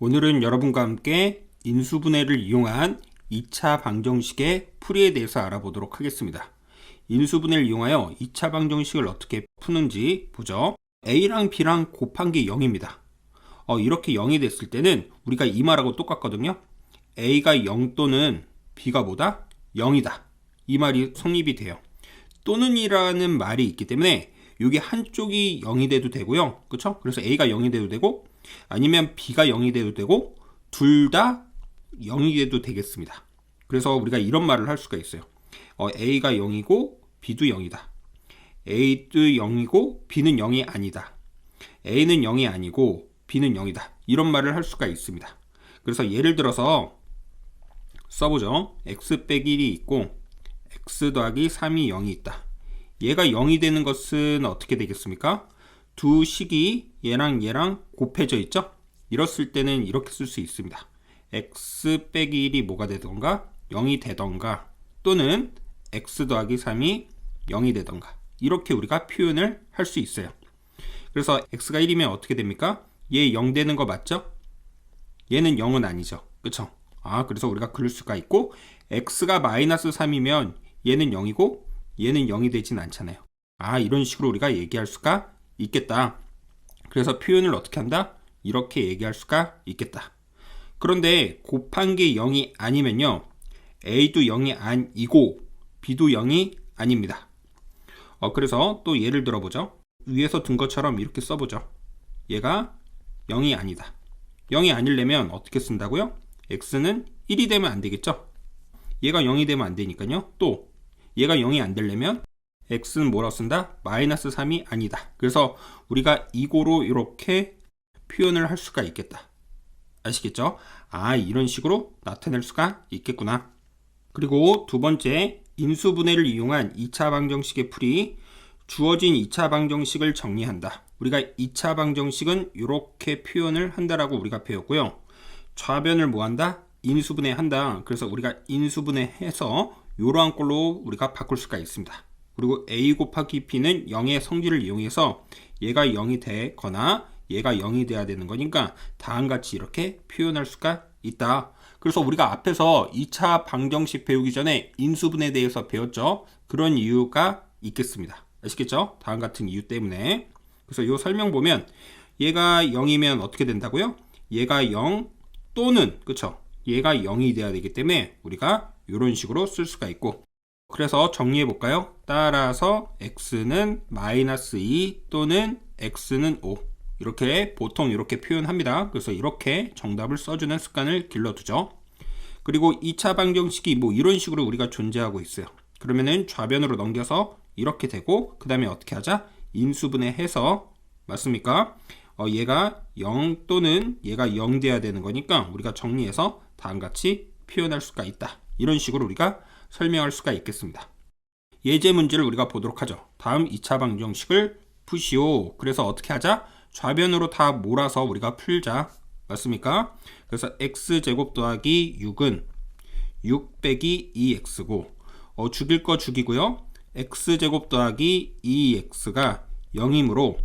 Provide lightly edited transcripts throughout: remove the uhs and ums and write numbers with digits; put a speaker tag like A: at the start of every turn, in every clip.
A: 오늘은 여러분과 함께 인수분해를 이용한 2차 방정식의 풀이에 대해서 알아보도록 하겠습니다. 인수분해를 이용하여 2차 방정식을 어떻게 푸는지 보죠. A랑 B랑 곱한 게 0입니다. 이렇게 0이 됐을 때는 우리가 이 말하고 똑같거든요. A가 0 또는 B가 뭐다? 0이다. 이 말이 성립이 돼요. 또는 이라는 말이 있기 때문에 여기 한쪽이 0이 돼도 되고요. 그렇죠? 그래서 A가 0이 돼도 되고 아니면 B가 0이 돼도 되고 둘 다 0이 돼도 되겠습니다. 그래서 우리가 이런 말을 할 수가 있어요. A가 0이고 B도 0이다. A도 0이고 B는 0이 아니다. A는 0이 아니고 B는 0이다. 이런 말을 할 수가 있습니다. 그래서 예를 들어서 써보죠. x 빼기 1이 있고 x 더하기 3이 0이 있다. 얘가 0이 되는 것은 어떻게 되겠습니까? 두 식이 얘랑 얘랑 곱해져 있죠? 이랬을 때는 이렇게 쓸 수 있습니다. x 빼기 1이 뭐가 되던가 0이 되던가 또는 x 더하기 3이 0이 되던가 이렇게 우리가 표현을 할 수 있어요. 그래서 x가 1이면 어떻게 됩니까? 얘 0 되는 거 맞죠? 얘는 0은 아니죠. 그쵸? 그래서 우리가 그럴 수가 있고 x가 마이너스 3이면 얘는 0이고 얘는 0이 되진 않잖아요. 이런 식으로 우리가 얘기할 수가 있겠다. 그래서 표현을 어떻게 한다? 이렇게 얘기할 수가 있겠다. 그런데 곱한 게 0이 아니면요. A도 0이 아니고 B도 0이 아닙니다. 그래서 또 예를 들어보죠. 위에서 둔 것처럼 이렇게 써보죠. 얘가 0이 아니다. 0이 아니려면 어떻게 쓴다고요? X는 1이 되면 안 되겠죠? 얘가 0이 되면 안 되니까요. 또 얘가 0이 안 되려면 x는 뭐라고 쓴다? 마이너스 3이 아니다. 그래서 우리가 이고로 이렇게 표현을 할 수가 있겠다. 아시겠죠? 이런 식으로 나타낼 수가 있겠구나. 그리고 두 번째, 인수분해를 이용한 2차 방정식의 풀이. 주어진 2차 방정식을 정리한다. 우리가 2차 방정식은 이렇게 표현을 한다라고 우리가 배웠고요. 좌변을 뭐 한다? 인수분해 한다. 그래서 우리가 인수분해해서 이러한 꼴로 우리가 바꿀 수가 있습니다. 그리고 a 곱하기 b는 0의 성질을 이용해서 얘가 0이 되거나 얘가 0이 돼야 되는 거니까 다음같이 이렇게 표현할 수가 있다. 그래서 우리가 앞에서 2차 방정식 배우기 전에 인수분해에 대해서 배웠죠. 그런 이유가 있겠습니다. 아시겠죠? 다음 같은 이유 때문에. 그래서 이 설명 보면 얘가 0이면 어떻게 된다고요? 얘가 0 또는 그쵸? 얘가 0이 돼야 되기 때문에 우리가 이런 식으로 쓸 수가 있고, 그래서 정리해 볼까요? 따라서 x는 마이너스 2 또는 x는 5 이렇게 보통 이렇게 표현합니다. 그래서 이렇게 정답을 써주는 습관을 길러두죠. 그리고 2차 방정식이 뭐 이런 식으로 우리가 존재하고 있어요. 그러면은 좌변으로 넘겨서 이렇게 되고 그 다음에 어떻게 하자? 인수분해해서 맞습니까? 얘가 0 또는 얘가 0 돼야 되는 거니까 우리가 정리해서 다음같이 표현할 수가 있다. 이런 식으로 우리가 설명할 수가 있겠습니다. 예제 문제를 우리가 보도록 하죠. 다음 2차 방정식을 푸시오. 그래서 어떻게 하자? 좌변으로 다 몰아서 우리가 풀자. 맞습니까? 그래서 x제곱 더하기 6은 6 빼기 2x고 죽일 거 죽이고요. x제곱 더하기 2x가 0이므로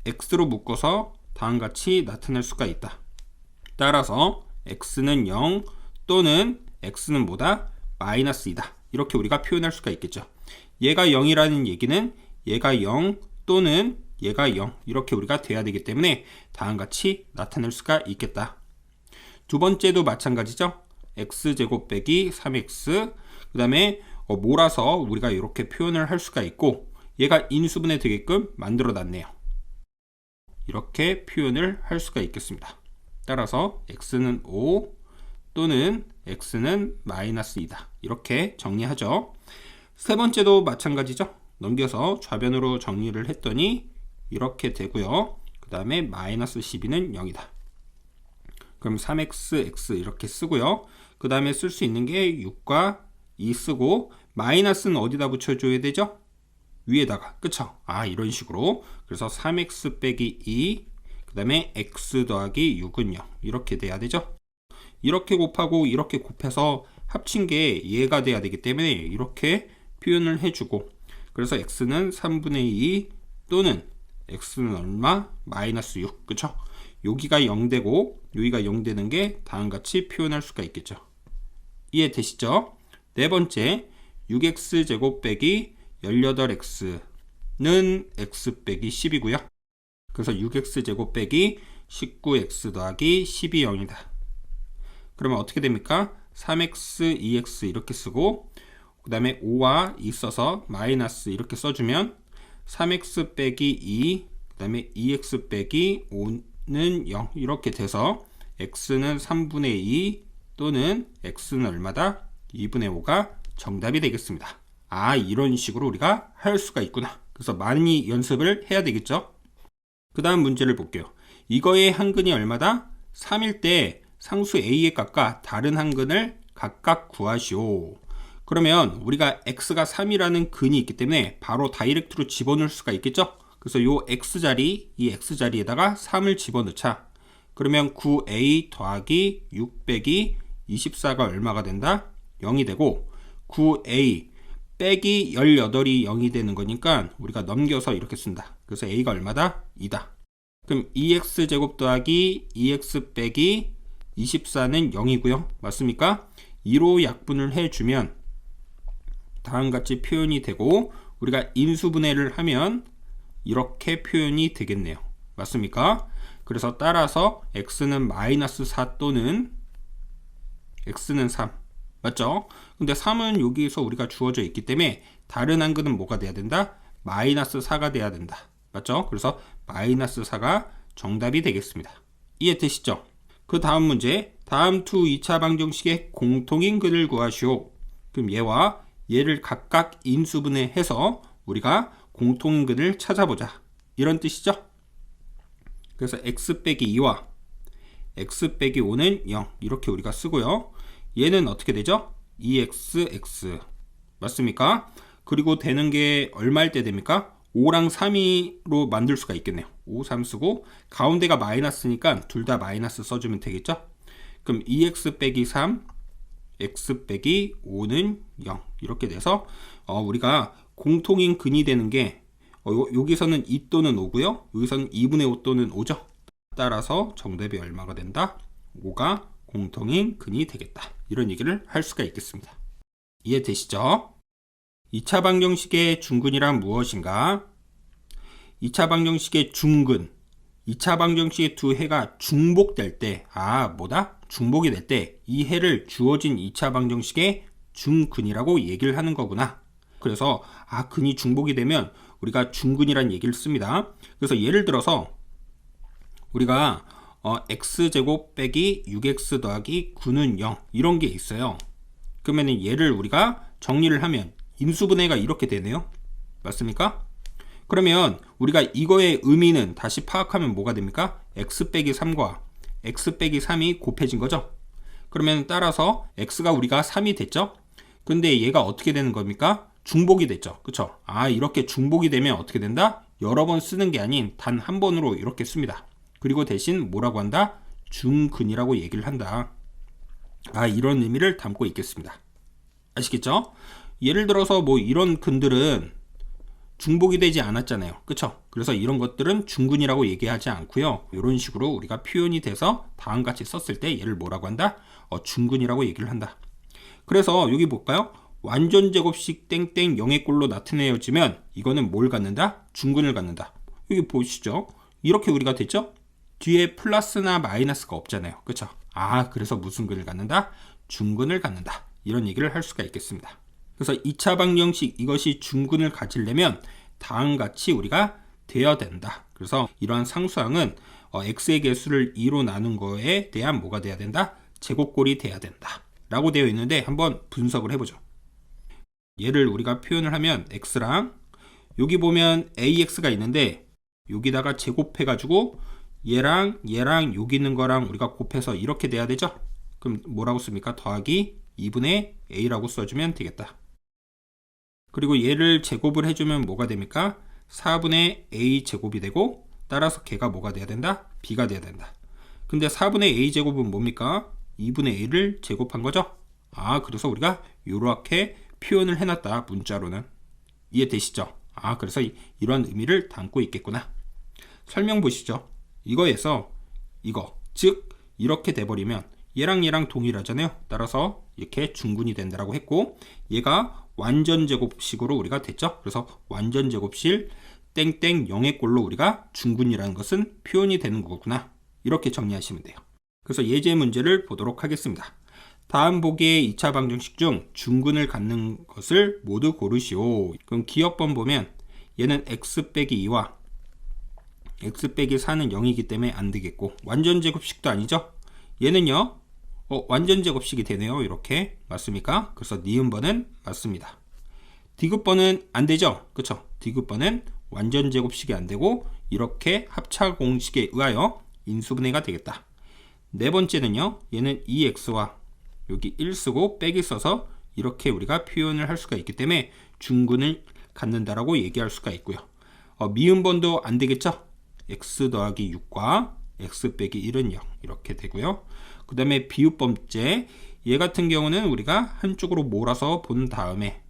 A: x로 묶어서 다음같이 나타낼 수가 있다. 따라서 x는 0 또는 x는 뭐다? 마이너스 2다. 이렇게 우리가 표현할 수가 있겠죠. 얘가 0이라는 얘기는 얘가 0 또는 얘가 0 이렇게 우리가 돼야 되기 때문에 다음같이 나타낼 수가 있겠다. 두 번째도 마찬가지죠. x제곱 빼기 3x 그 다음에 몰아서 우리가 이렇게 표현을 할 수가 있고 얘가 인수분해 되게끔 만들어 놨네요. 이렇게 표현을 할 수가 있겠습니다. 따라서 x는 5 또는 x는 마이너스 2다. 이렇게 정리하죠. 세 번째도 마찬가지죠. 넘겨서 좌변으로 정리를 했더니 이렇게 되고요. 그 다음에 마이너스 12는 0이다. 그럼 3x 이렇게 쓰고요. 그 다음에 쓸 수 있는 게 6과 2 쓰고 마이너스는 어디다 붙여줘야 되죠? 위에다가. 그쵸? 이런 식으로. 그래서 3x 빼기 2 그 다음에 x 더하기 6은 0 이렇게 돼야 되죠? 이렇게 곱하고 이렇게 곱해서 합친 게 얘가 돼야 되기 때문에 이렇게 표현을 해주고 그래서 x는 3분의 2 또는 x는 얼마? 마이너스 6 그쵸? 여기가 0되고 여기가 0되는 게 다음같이 표현할 수가 있겠죠. 이해되시죠? 네 번째, 6x제곱 빼기 18x는 x 빼기 10이고요. 그래서 6x제곱 빼기 19x 더하기 10이 0이다. 그러면 어떻게 됩니까? 3x, 2x 이렇게 쓰고 그 다음에 5와 2 써서 마이너스 이렇게 써주면 3x 빼기 2, 그 다음에 2x 빼기 5는 0 이렇게 돼서 x는 3분의 2 또는 x는 얼마다? 2분의 5가 정답이 되겠습니다. 아, 이런 식으로 우리가 할 수가 있구나. 그래서 많이 연습을 해야 되겠죠. 그 다음 문제를 볼게요. 이거의 한근이 얼마다? 3일 때 상수 a의 값과 다른 한근을 각각 구하시오. 그러면 우리가 x가 3이라는 근이 있기 때문에 바로 다이렉트로 집어넣을 수가 있겠죠. 그래서 요 x자리, 이 x자리에다가 3을 집어넣자. 그러면 9a 더하기 6 빼기 24가 얼마가 된다? 0이 되고 9a 빼기 18이 0이 되는 거니까 우리가 넘겨서 이렇게 쓴다. 그래서 a가 얼마다? 2다. 그럼 2x제곱 더하기 2x 빼기 24는 0이고요. 맞습니까? 2로 약분을 해주면 다음같이 표현이 되고 우리가 인수분해를 하면 이렇게 표현이 되겠네요. 맞습니까? 그래서 따라서 x는 마이너스 4 또는 x는 3 맞죠? 근데 3은 여기서 우리가 주어져 있기 때문에 다른 한근은 뭐가 돼야 된다? 마이너스 4가 돼야 된다. 맞죠? 그래서 마이너스 4가 정답이 되겠습니다. 이해되시죠? 그 다음 문제, 다음 두 2차 방정식의 공통인 근을 구하시오. 그럼 얘와 얘를 각각 인수분해해서 우리가 공통인 근을 찾아보자. 이런 뜻이죠? 그래서 x 빼기 2와 x 빼기 5는 0 이렇게 우리가 쓰고요. 얘는 어떻게 되죠? 2xx 맞습니까? 그리고 되는 게 얼마일 때 됩니까? 5랑 3로 만들 수가 있겠네요. 5, 3 쓰고 가운데가 마이너스니까 둘 다 마이너스 써주면 되겠죠? 그럼 2x 빼기 3 x 빼기 5는 0 이렇게 돼서 우리가 공통인 근이 되는 게 여기서는 2 또는 5고요. 여기서는 2분의 5 또는 5죠. 따라서 정답이 얼마가 된다? 5가 공통인 근이 되겠다. 이런 얘기를 할 수가 있겠습니다. 이해되시죠? 2차 방정식의 중근이란 무엇인가? 2차 방정식의 중근, 2차 방정식의 두 해가 중복될 때, 중복이 될 때 이 해를 주어진 2차 방정식의 중근이라고 얘기를 하는 거구나. 그래서 근이 중복이 되면 우리가 중근이란 얘기를 씁니다. 그래서 예를 들어서 우리가 x제곱 빼기 6x 더하기 9는 0 이런 게 있어요. 그러면 얘를 우리가 정리를 하면 인수분해가 이렇게 되네요. 맞습니까? 그러면 우리가 이거의 의미는 다시 파악하면 뭐가 됩니까? x 빼기 3과 x 빼기 3이 곱해진 거죠. 그러면 따라서 x가 우리가 3이 됐죠. 근데 얘가 어떻게 되는 겁니까? 중복이 됐죠. 그쵸? 이렇게 중복이 되면 어떻게 된다? 여러 번 쓰는 게 아닌 단 한 번으로 이렇게 씁니다. 그리고 대신 뭐라고 한다? 중근이라고 얘기를 한다. 이런 의미를 담고 있겠습니다. 아시겠죠? 예를 들어서 뭐 이런 근들은 중복이 되지 않았잖아요. 그쵸? 그래서 이런 것들은 중근이라고 얘기하지 않고요. 이런 식으로 우리가 표현이 돼서 다음같이 썼을 때 얘를 뭐라고 한다? 중근이라고 얘기를 한다. 그래서 여기 볼까요? 완전 제곱식 땡땡 0의 꼴로 나타내어지면 이거는 뭘 갖는다? 중근을 갖는다. 여기 보시죠. 이렇게 우리가 됐죠? 뒤에 플러스나 마이너스가 없잖아요. 그쵸? 그래서 무슨 근을 갖는다? 중근을 갖는다. 이런 얘기를 할 수가 있겠습니다. 그래서 2차 방정식 이것이 중근을 가지려면 다음같이 우리가 되어야 된다. 그래서 이러한 상수항은 x의 개수를 2로 나눈 거에 대한 뭐가 돼야 된다? 제곱꼴이 돼야 된다. 라고 되어 있는데 한번 분석을 해보죠. 얘를 우리가 표현을 하면 x랑 여기 보면 ax가 있는데 여기다가 제곱해가지고 얘랑 여기 있는 거랑 우리가 곱해서 이렇게 돼야 되죠? 그럼 뭐라고 씁니까? 더하기 2분의 a라고 써주면 되겠다. 그리고 얘를 제곱을 해주면 뭐가 됩니까? 4분의 a 제곱이 되고 따라서 걔가 뭐가 돼야 된다? b가 돼야 된다. 근데 4분의 a 제곱은 뭡니까? 2분의 a를 제곱한 거죠? 그래서 우리가 이렇게 표현을 해놨다. 문자로는. 이해되시죠? 그래서 이러한 의미를 담고 있겠구나. 설명 보시죠. 이거에서 이거. 즉 이렇게 돼버리면 얘랑 얘랑 동일하잖아요. 따라서 이렇게 중군이 된다라고 했고, 얘가 완전제곱식으로 우리가 됐죠. 그래서 완전제곱실 땡땡 0의 꼴로 우리가 중군이라는 것은 표현이 되는 거구나. 이렇게 정리하시면 돼요. 그래서 예제 문제를 보도록 하겠습니다. 다음 보기의 2차 방정식 중 중군을 갖는 것을 모두 고르시오. 그럼 기억번 보면 얘는 x 빼기 2와 x 빼기 4는 0이기 때문에 안 되겠고, 완전제곱식도 아니죠. 얘는요 완전제곱식이 되네요. 이렇게 맞습니까? 그래서 니은번은 맞습니다. 디귿번은 안 되죠. 그쵸? 디귿번은 완전제곱식이 안 되고 이렇게 합차공식에 의하여 인수분해가 되겠다. 네 번째는요, 얘는 2x와 여기 1 쓰고 빼기 써서 이렇게 우리가 표현을 할 수가 있기 때문에 중군을 갖는다라고 얘기할 수가 있고요. 미음번도 안 되겠죠? x 더하기 6과 x 빼기 1은 0 이렇게 되고요. 그 다음에 비읍번째, 얘 같은 경우는 우리가 한쪽으로 몰아서 본 다음에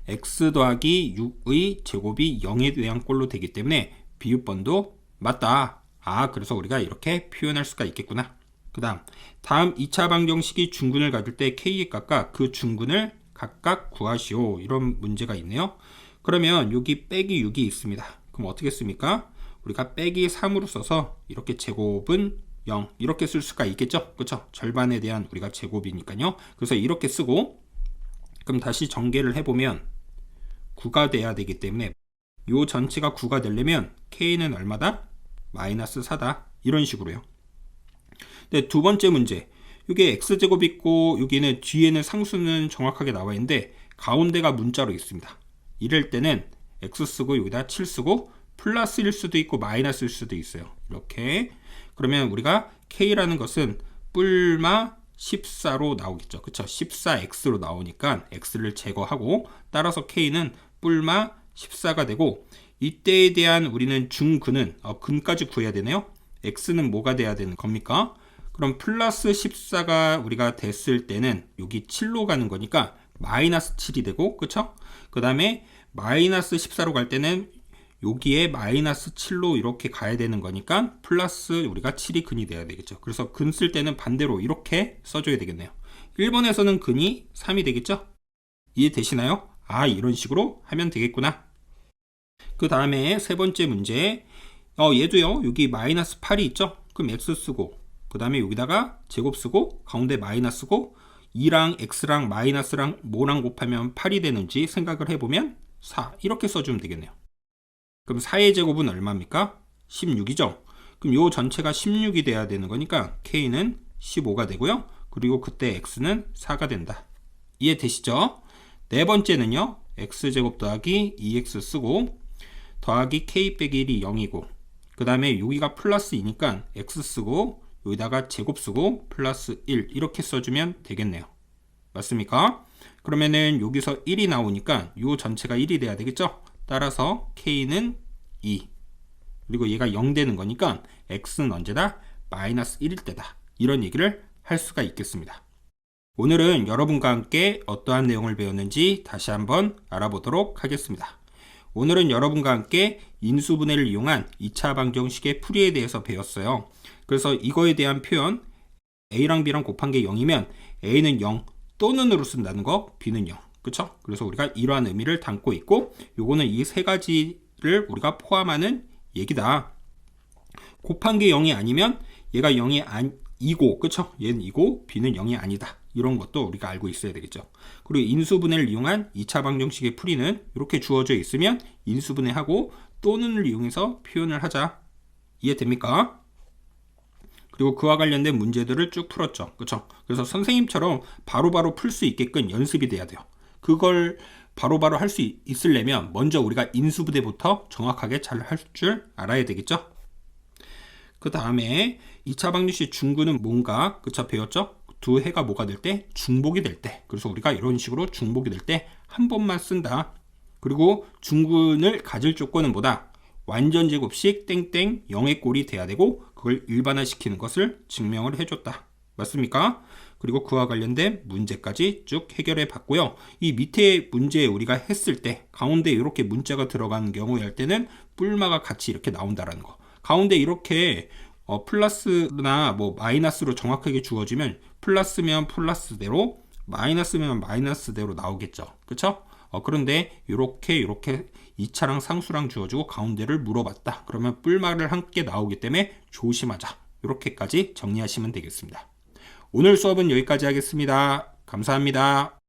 A: x 더하기 6의 제곱이 0에 대한 꼴로 되기 때문에 비읍번도 맞다. 그래서 우리가 이렇게 표현할 수가 있겠구나. 다음 2차 방정식이 중군을 가질 때 k의 값과 그 중군을 각각 구하시오. 이런 문제가 있네요. 그러면 여기 빼기 6이 있습니다. 그럼 어떻게 씁니까? 우리가 빼기 3으로 써서 이렇게 제곱은 0 이렇게 쓸 수가 있겠죠. 그쵸? 절반에 대한 우리가 제곱이니까요. 그래서 이렇게 쓰고, 그럼 다시 전개를 해보면 9가 돼야 되기 때문에 요 전체가 9가 되려면 k는 얼마다? 마이너스 4다. 이런 식으로요. 네, 두 번째 문제, 이게 x제곱 있고 여기는 뒤에는 상수는 정확하게 나와 있는데 가운데가 문자로 있습니다. 이럴 때는 x 쓰고 여기다 7 쓰고 플러스일 수도 있고 마이너스일 수도 있어요. 이렇게. 그러면 우리가 k라는 것은 뿔마 14로 나오겠죠. 그쵸? 14x로 나오니까 x를 제거하고, 따라서 k는 뿔마 14가 되고, 이때에 대한 우리는 중근은 근까지 구해야 되네요. x는 뭐가 돼야 되는 겁니까? 그럼 플러스 14가 우리가 됐을 때는 여기 7로 가는 거니까 마이너스 7이 되고, 그쵸? 그 다음에 마이너스 14로 갈 때는 여기에 마이너스 7로 이렇게 가야 되는 거니까 플러스 우리가 7이 근이 돼야 되겠죠. 그래서 근 쓸 때는 반대로 이렇게 써줘야 되겠네요. 1번에서는 근이 3이 되겠죠? 이해되시나요? 이런 식으로 하면 되겠구나. 그 다음에 세 번째 문제, 얘도요, 여기 마이너스 8이 있죠? 그럼 x 쓰고, 그 다음에 여기다가 제곱 쓰고, 가운데 마이너스고, 2랑 x랑 마이너스랑 뭐랑 곱하면 8이 되는지 생각을 해보면 4 이렇게 써주면 되겠네요. 그럼 4의 제곱은 얼마입니까? 16이죠. 그럼 요 전체가 16이 돼야 되는 거니까 k는 15가 되고요. 그리고 그때 x는 4가 된다. 이해되시죠? 네 번째는요, x제곱 더하기 2x 쓰고 더하기 k 빼기 1이 0이고, 그 다음에 여기가 플러스 2니까 x 쓰고 여기다가 제곱 쓰고 플러스 1 이렇게 써주면 되겠네요. 맞습니까? 그러면은 여기서 1이 나오니까 요 전체가 1이 돼야 되겠죠? 따라서 k는 2, 그리고 얘가 0 되는 거니까 x는 언제다? 마이너스 1일 때다. 이런 얘기를 할 수가 있겠습니다. 오늘은 여러분과 함께 어떠한 내용을 배웠는지 다시 한번 알아보도록 하겠습니다. 오늘은 여러분과 함께 인수분해를 이용한 2차 방정식의 풀이에 대해서 배웠어요. 그래서 이거에 대한 표현, a랑 b랑 곱한 게 0이면 a는 0 또는으로 쓴다는 거, b는 0. 그쵸? 그래서 우리가 이러한 의미를 담고 있고, 요거는 이 세 가지를 우리가 포함하는 얘기다. 곱한 게 0이 아니면 얘가 0이 아니고, 그쵸? 얘는 2고 b는 0이 아니다. 이런 것도 우리가 알고 있어야 되겠죠. 그리고 인수분해를 이용한 2차 방정식의 풀이는 이렇게 주어져 있으면 인수분해하고 또는을 이용해서 표현을 하자. 이해됩니까? 그리고 그와 관련된 문제들을 쭉 풀었죠. 그쵸? 그래서 선생님처럼 바로바로 풀 수 있게끔 연습이 돼야 돼요. 그걸 바로바로 할 수 있으려면 먼저 우리가 인수분해부터 정확하게 잘 할 줄 알아야 되겠죠. 그 다음에 2차 방정식 중근은 뭔가, 그쵸? 배웠죠? 두 해가 뭐가 될 때? 중복이 될 때. 그래서 우리가 이런 식으로 중복이 될 때 한 번만 쓴다. 그리고 중근을 가질 조건은 뭐다? 완전제곱식 땡땡 0의 꼴이 돼야 되고, 그걸 일반화시키는 것을 증명을 해줬다. 맞습니까? 그리고 그와 관련된 문제까지 쭉 해결해 봤고요. 이 밑에 문제 우리가 했을 때 가운데 이렇게 문자가 들어가는 경우에 할 때는 뿔마가 같이 이렇게 나온다라는 거. 가운데 이렇게 플러스나 뭐 마이너스로 정확하게 주어지면 플러스면 플러스대로, 마이너스면 마이너스대로 나오겠죠. 그쵸? 그런데 요렇게 2차랑 상수랑 주어지고 가운데를 물어봤다. 그러면 뿔말을 함께 나오기 때문에 조심하자. 이렇게까지 정리하시면 되겠습니다. 오늘 수업은 여기까지 하겠습니다. 감사합니다.